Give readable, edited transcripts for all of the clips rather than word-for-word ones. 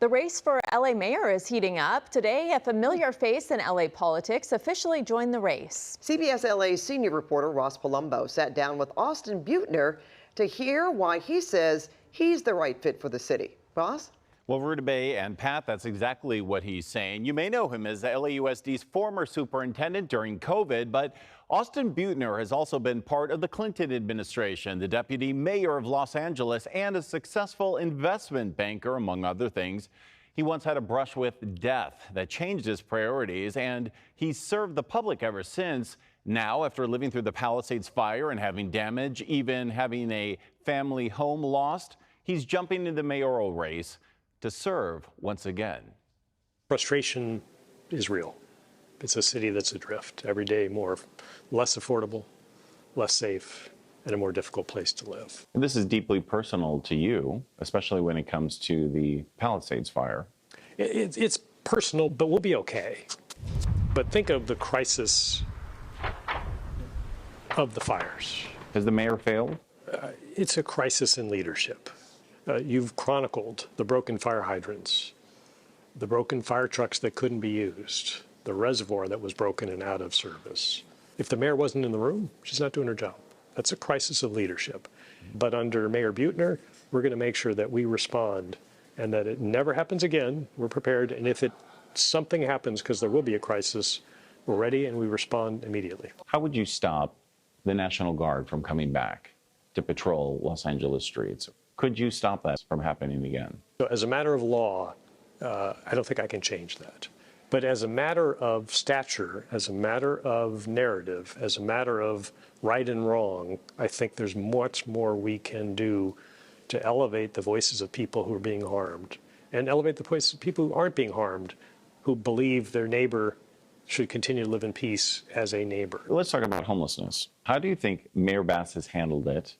The race for LA mayor is heating up. Today, a familiar face in LA politics officially joined the race. CBS LA's senior reporter Ross Palombo sat down with Austin Beutner to hear why he says he's the right fit for the city. Ross? Well, Rudabeh and Pat, that's exactly what he's saying. You may know him as LAUSD's former superintendent during COVID, but Austin Beutner has also been part of the Clinton administration, the deputy mayor of Los Angeles, and a successful investment banker, among other things. He once had a brush with death that changed his priorities, and he's served the public ever since. Now, after living through the Palisades fire and having damage, even having a family home lost, he's jumping into the mayoral race to serve once again. Frustration is real. It's a city that's adrift every day, less affordable, less safe, and a more difficult place to live. And this is deeply personal to you, especially when it comes to the Palisades fire. It's personal, but we'll be okay. But think of the crisis of the fires. Has the mayor failed? It's a crisis in leadership. You've chronicled the broken fire hydrants, the broken fire trucks that couldn't be used, the reservoir that was broken and out of service. If the mayor wasn't in the room, she's not doing her job. That's a crisis of leadership. But under Mayor Beutner, we're going to make sure that we respond and that it never happens again. We're prepared. And if something happens, because there will be a crisis, we're ready and we respond immediately. How would you stop the National Guard from coming back to patrol Los Angeles streets? Could you stop that from happening again? So as a matter of law, I don't think I can change that. But as a matter of stature, as a matter of narrative, as a matter of right and wrong, I think there's much more we can do to elevate the voices of people who are being harmed and elevate the voices of people who aren't being harmed, who believe their neighbor should continue to live in peace as a neighbor. Let's talk about homelessness. How do you think Mayor Bass has handled it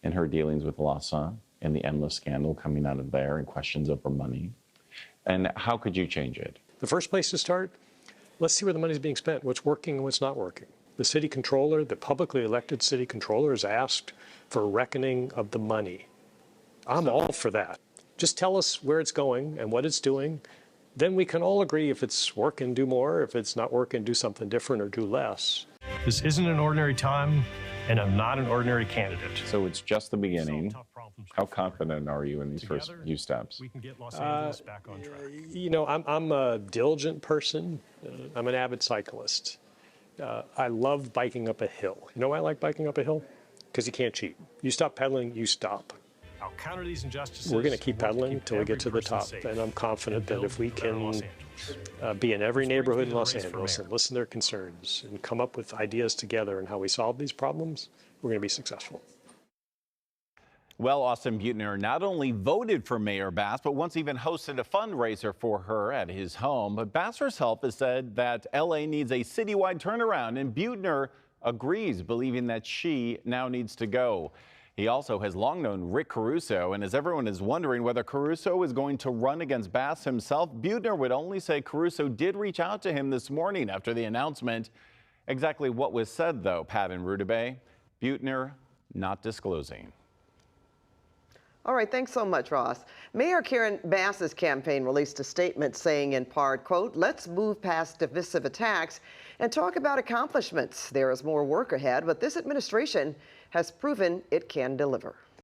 in her dealings with LASA and the endless scandal coming out of there and questions over money? And how could you change it? The first place to start, let's see where the money's being spent, what's working and what's not working. The city controller, the publicly elected city controller, is asked for a reckoning of the money. I'm all for that. Just tell us where it's going and what it's doing. Then we can all agree if it's working, do more. If it's not working, do something different or do less. This isn't an ordinary time, and I'm not an ordinary candidate. So it's just the beginning. How confident are you in these first few steps? We can get Los Angeles back on track. You know, I'm a diligent person. I'm an avid cyclist. I love biking up a hill. You know why I like biking up a hill? Because you can't cheat. You stop pedaling, you stop. I'll counter these injustices. We're going to keep pedaling until we get to the top. And I'm confident that if we can be in every neighborhood in Los Angeles and listen to their concerns and come up with ideas together and how we solve these problems, we're going to be successful. Well, Austin Beutner not only voted for Mayor Bass, but once even hosted a fundraiser for her at his home. But Bass herself has said that LA needs a citywide turnaround, and Beutner agrees, believing that she now needs to go. He also has long known Rick Caruso, and as everyone is wondering whether Caruso is going to run against Bass himself, Beutner would only say Caruso did reach out to him this morning after the announcement. Exactly what was said, though, Pat and Rudabeh, Beutner not disclosing. All right, thanks so much, Ross. Mayor Karen Bass's campaign released a statement saying in part, quote, "Let's move past divisive attacks and talk about accomplishments. There is more work ahead, but this administration has proven it can deliver."